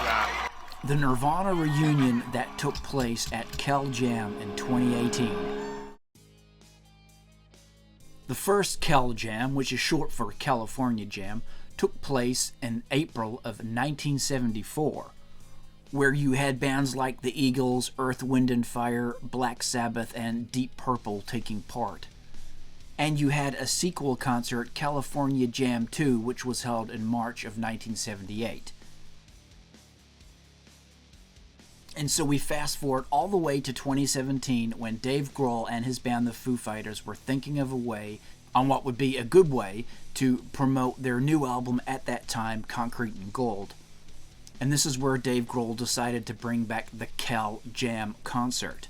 that? The Nirvana reunion that took place at Cal Jam in 2018. The first Cal Jam, which is short for California Jam, took place in April of 1974, where you had bands like the Eagles, Earth, Wind and Fire, Black Sabbath, and Deep Purple taking part. And you had a sequel concert, California Jam 2, which was held in March of 1978. And so we fast forward all the way to 2017 when Dave Grohl and his band the Foo Fighters were thinking of a way, on what would be a good way, to promote their new album at that time, Concrete and Gold. And this is where Dave Grohl decided to bring back the Cal Jam concert.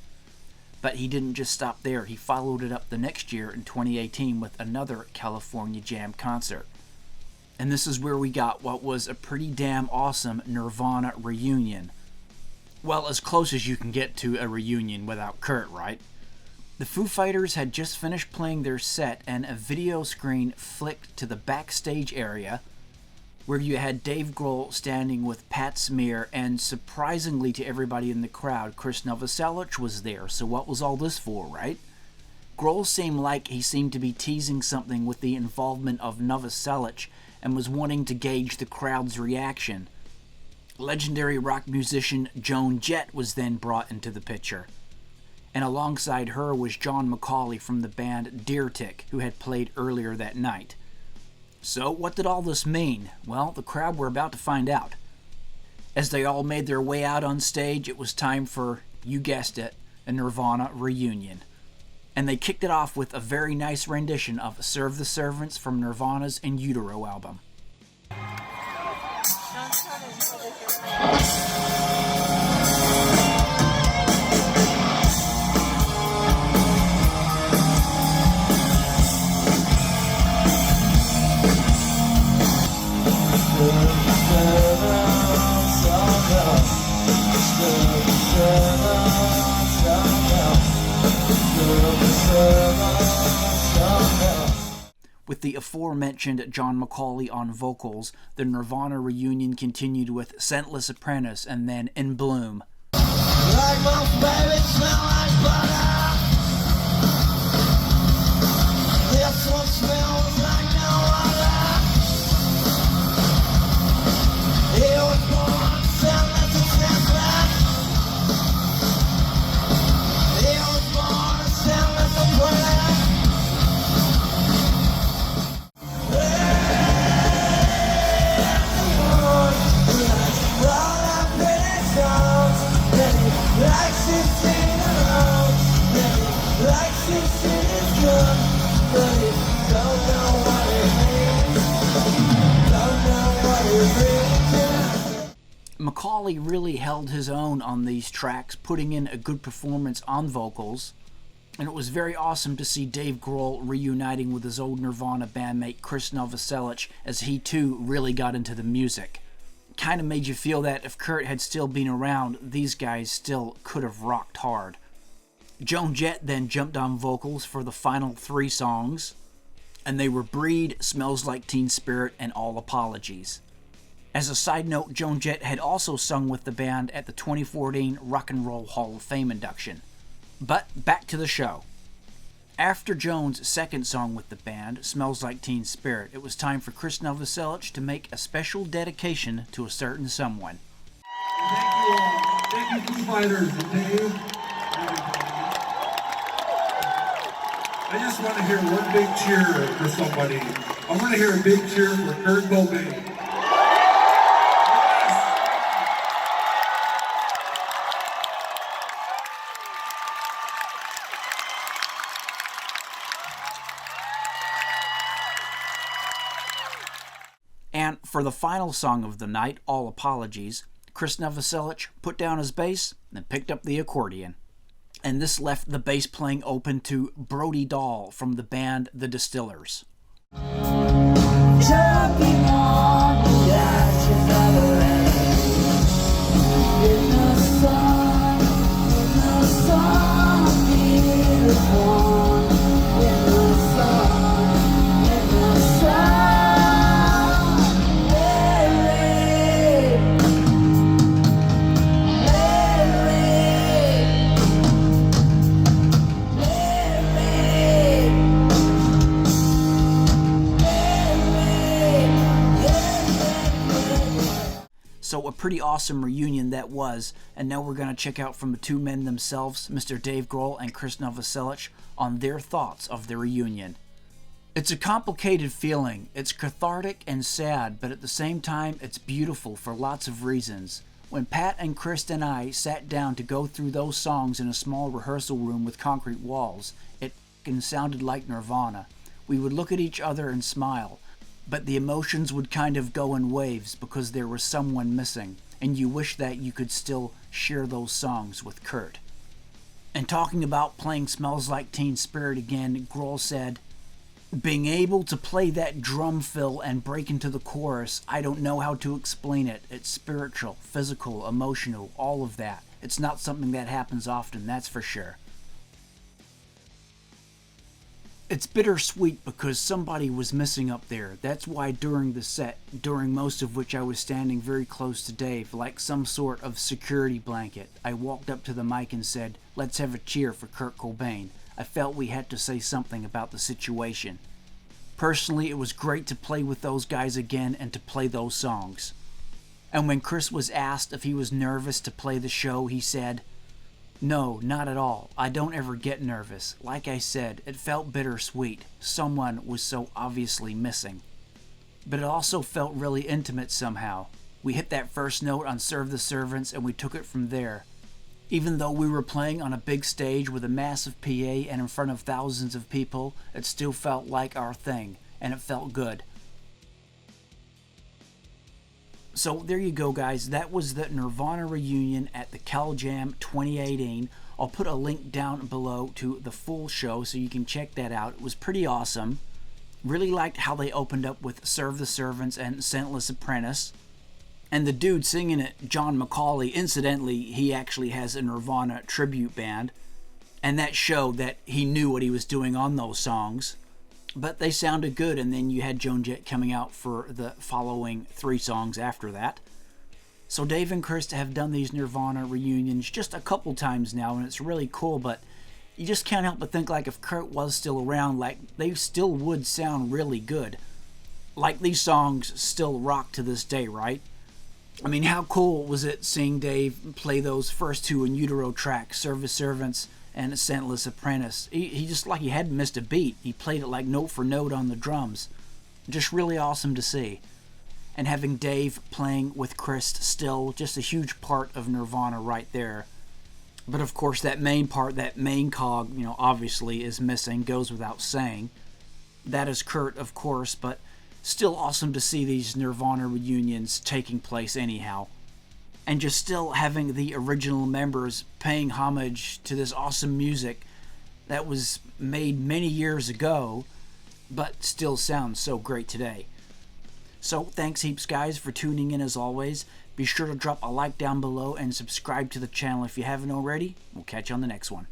But he didn't just stop there. He followed it up the next year in 2018 with another California Jam concert. And this is where we got what was a pretty damn awesome Nirvana reunion. Well, as close as you can get to a reunion without Kurt, right? The Foo Fighters had just finished playing their set and a video screen flicked to the backstage area where you had Dave Grohl standing with Pat Smear, and surprisingly to everybody in the crowd, Chris Novoselic was there. So what was all this for, right? Grohl seemed like he seemed to be teasing something with the involvement of Novoselic and was wanting to gauge the crowd's reaction. Legendary rock musician Joan Jett was then brought into the picture. And alongside her was John McCauley from the band Deer Tick, who had played earlier that night. So, what did all this mean? Well, the crowd were about to find out. As they all made their way out on stage, it was time for, you guessed it, a Nirvana reunion. And they kicked it off with a very nice rendition of Serve the Servants from Nirvana's In Utero album. With the aforementioned John McCauley on vocals, the Nirvana reunion continued with Scentless Apprentice and then In Bloom. Like most babies smell like butter. This one smells like no other. He was born scentless and senseless. He was born scentless and apprentice. McCauley really held his own on these tracks, putting in a good performance on vocals, and it was very awesome to see Dave Grohl reuniting with his old Nirvana bandmate Chris Novoselic as he too really got into the music. Kind of made you feel that if Kurt had still been around, these guys still could have rocked hard. Joan Jett then jumped on vocals for the final 3 songs, and they were Breed, Smells Like Teen Spirit, and All Apologies. As a side note, Joan Jett had also sung with the band at the 2014 Rock and Roll Hall of Fame induction. But back to the show. After Joan's second song with the band, Smells Like Teen Spirit, it was time for Chris Novoselic to make a special dedication to a certain someone. Thank you all. Thank you, Foo Fighters and Dave. I just want to hear one big cheer for somebody. I want to hear a big cheer for Kurt Cobain. And for the final song of the night, All Apologies, Chris Novoselic put down his bass and picked up the accordion. And this left the bass playing open to Brody Dahl from the band The Distillers. So a pretty awesome reunion that was, and now we're going to check out from the two men themselves, Mr. Dave Grohl and Chris Novoselic, on their thoughts of the reunion. It's a complicated feeling. It's cathartic and sad, but at the same time, it's beautiful for lots of reasons. When Pat and Chris and I sat down to go through those songs in a small rehearsal room with concrete walls, it sounded like Nirvana. We would look at each other and smile, but the emotions would kind of go in waves because there was someone missing, and you wish that you could still share those songs with Kurt. And talking about playing Smells Like Teen Spirit again, Grohl said, "Being able to play that drum fill and break into the chorus, I don't know how to explain it. It's spiritual, physical, emotional, all of that. It's not something that happens often, that's for sure." It's bittersweet because somebody was missing up there. That's why during the set, during most of which I was standing very close to Dave, like some sort of security blanket, I walked up to the mic and said, "Let's have a cheer for Kurt Cobain." I felt we had to say something about the situation. Personally, it was great to play with those guys again and to play those songs. And when Chris was asked if he was nervous to play the show, he said, "No, not at all. I don't ever get nervous. Like I said, it felt bittersweet. Someone was so obviously missing. But it also felt really intimate somehow. We hit that first note on Serve the Servants and we took it from there. Even though we were playing on a big stage with a massive PA and in front of thousands of people, it still felt like our thing, and it felt good." So there you go, guys. That was the Nirvana reunion at the Cal Jam 2018. I'll put a link down below to the full show so you can check that out. It was pretty awesome. Really liked how they opened up with Serve the Servants and Scentless Apprentice. And the dude singing it, John McCauley, incidentally, he actually has a Nirvana tribute band. And that showed that he knew what he was doing on those songs. But they sounded good, and then you had Joan Jett coming out for the following 3 songs after that. So Dave and Chris have done these Nirvana reunions just a couple times now, and it's really cool, but you just can't help but think, like, if Kurt was still around, like, they still would sound really good. Like, these songs still rock to this day, right? I mean, how cool was it seeing Dave play those first 2 In Utero tracks, Service Servants and Scentless Apprentice? He just, like, he hadn't missed a beat. He played it like note for note on the drums. Just really awesome to see. And having Dave playing with Chris still, just a huge part of Nirvana right there. But of course, that main part, that main cog, you know, obviously is missing, goes without saying. That is Kurt, of course, but still awesome to see these Nirvana reunions taking place anyhow. And just still having the original members paying homage to this awesome music that was made many years ago, but still sounds so great today. So thanks heaps, guys, for tuning in as always. Be sure to drop a like down below and subscribe to the channel if you haven't already. We'll catch you on the next one.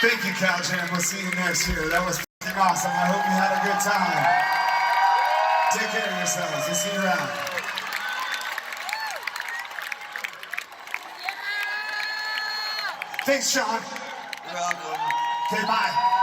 Thank you, Cal Jam. We'll see you next year. That was f***ing awesome. I hope you had a good time. Take care of yourselves. We'll see you around. Thanks, Sean. You're welcome. Okay, bye.